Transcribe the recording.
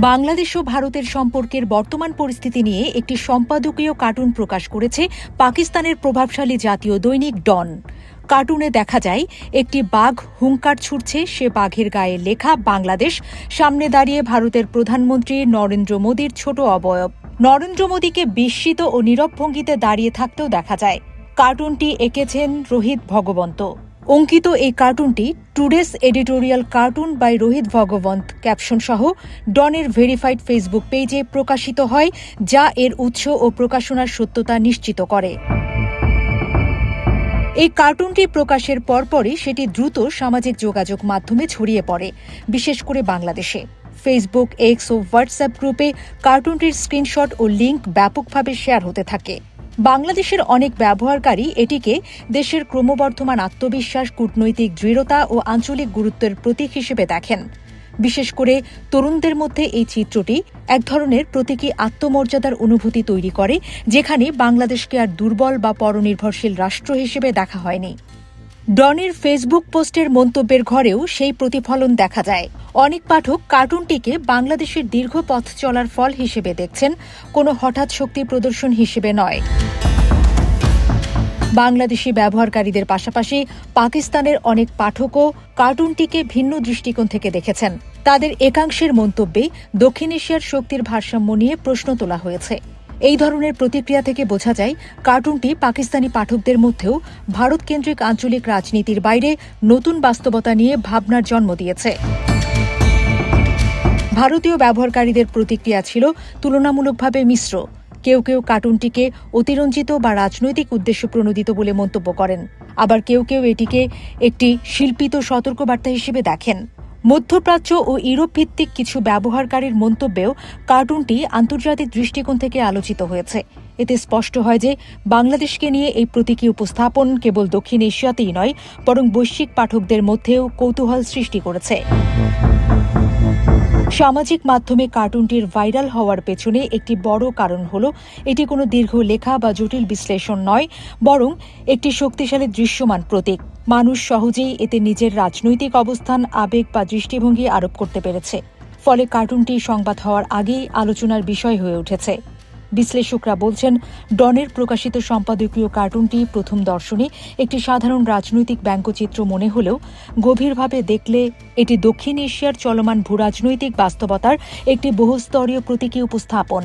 বাংলাদেশ ও ভারতের সম্পর্কের বর্তমান পরিস্থিতি নিয়ে একটি সম্পাদকীয় কার্টুন প্রকাশ করেছে পাকিস্তানের প্রভাবশালী জাতীয় দৈনিক ডন। কার্টুনে দেখা যায় একটি বাঘ হুঙ্কার ছুড়ছে, সে বাঘের গায়ে লেখা বাংলাদেশ, সামনে দাঁড়িয়ে ভারতের প্রধানমন্ত্রী নরেন্দ্র মোদীর ছোট অবয়ব। নরেন্দ্র মোদীকে বিস্মিত ও নীরব ভঙ্গিতে দাঁড়িয়ে থাকতেও দেখা যায়। কার্টুনটি এঁকেছেন রোহিত ভগবন্ত। অঙ্কিত এই কার্টুনটি today's editorial cartoon by Rohit Bhagwant caption সহ ডনের ভেরিফাইড ফেসবুক পেজে প্রকাশিত হয়, যা এর উৎস ও প্রকাশনার সত্যতা নিশ্চিত করে। এই কার্টুনটি প্রকাশের পরপরই সেটি দ্রুত সামাজিক যোগাযোগ মাধ্যমে ছড়িয়ে পড়ে, বিশেষ করে বাংলাদেশে। ফেসবুক, এক্স ও হোয়াটসঅ্যাপ গ্রুপে কার্টুনটির স্ক্রিনশট ও লিঙ্ক ব্যাপকভাবে শেয়ার হতে থাকে। বাংলাদেশের অনেক ব্যবহারকারী এটিকে দেশের ক্রমবর্ধমান আত্মবিশ্বাস, কূটনৈতিক দৃঢ়তা ও আঞ্চলিক গুরুত্বের প্রতীক হিসেবে দেখেন। বিশেষ করে তরুণদের মধ্যে এই চিত্রটি এক ধরনের প্রতীকী আত্মমর্যাদার অনুভূতি তৈরি করে, যেখানে বাংলাদেশকে আর দুর্বল বা পরনির্ভরশীল রাষ্ট্র হিসেবে দেখা হয়নি। ডনের ফেসবুক পোস্টের মন্তব্যের ঘরেও সেই প্রতিফলন দেখা যায়। অনেক পাঠক কার্টুনটিকে বাংলাদেশের দীর্ঘ পথ চলার ফল হিসেবে দেখছেন, কোনো হঠাৎ শক্তি প্রদর্শন হিসেবে নয়। বাংলাদেশি ব্যবহারকারীদের পাশাপাশি পাকিস্তানের অনেক পাঠকও কার্টুনটিকে ভিন্ন দৃষ্টিকোণ থেকে দেখেছেন। তাদের একাংশের মন্তব্যে দক্ষিণ এশিয়ার শক্তির ভারসাম্য নিয়ে প্রশ্ন তোলা হয়েছে। এই ধরনের প্রতিক্রিয়া থেকে বোঝা যায় কার্টুনটি পাকিস্তানি পাঠকদের মধ্যেও ভারতকেন্দ্রিক আঞ্চলিক রাজনীতির বাইরে নতুন বাস্তবতা নিয়ে ভাবনার জন্ম দিয়েছে। ভারতীয় ব্যবহারকারীদের প্রতিক্রিয়া ছিল তুলনামূলকভাবে মিশ্র। কেউ কেউ কার্টুনটিকে অতিরঞ্জিত বা রাজনৈতিক উদ্দেশ্য প্রণোদিত বলে মন্তব্য করেন, আবার কেউ কেউ এটিকে একটি শিল্পিত সতর্কবার্তা হিসেবে দেখেন। মধ্যপ্রাচ্য ও ইউরোপ ভিত্তিক কিছু ব্যবহারকারীর মন্তব্যেও কার্টুনটি আন্তর্জাতিক দৃষ্টিকোণ থেকে আলোচিত হয়েছে। এতে স্পষ্ট হয় যে বাংলাদেশকে নিয়ে এই প্রতীকী উপস্থাপন কেবল দক্ষিণ এশিয়াতেই নয়, বরং বৈশ্বিক পাঠকদের মধ্যেও কৌতূহল সৃষ্টি করেছে। সামাজিক মাধ্যমে কার্টুনটির ভাইরাল হওয়ার পেছনে একটি বড় কারণ হল এটি কোনো দীর্ঘ লেখা বা জটিল বিশ্লেষণ নয়, বরং একটি শক্তিশালী দৃশ্যমান প্রতীক। মানুষ সহজেই এতে নিজের রাজনৈতিক অবস্থান, আবেগ বা দৃষ্টিভঙ্গি আরোপ করতে পেরেছে। ফলে কার্টুনটি সংবাদ হওয়ার আগেই আলোচনার বিষয় হয়ে উঠেছে। বিশ্লেষকরা বলছেন, ডনের প্রকাশিত সম্পাদকীয় কার্টুনটি প্রথম দর্শনে একটি সাধারণ রাজনৈতিক ব্যঙ্গচিত্র মনে হলেও গভীরভাবে দেখলে এটি দক্ষিণ এশিয়ার চলমান ভূরাজনৈতিক বাস্তবতার একটি বহুস্তরীয় প্রতীকী উপস্থাপন।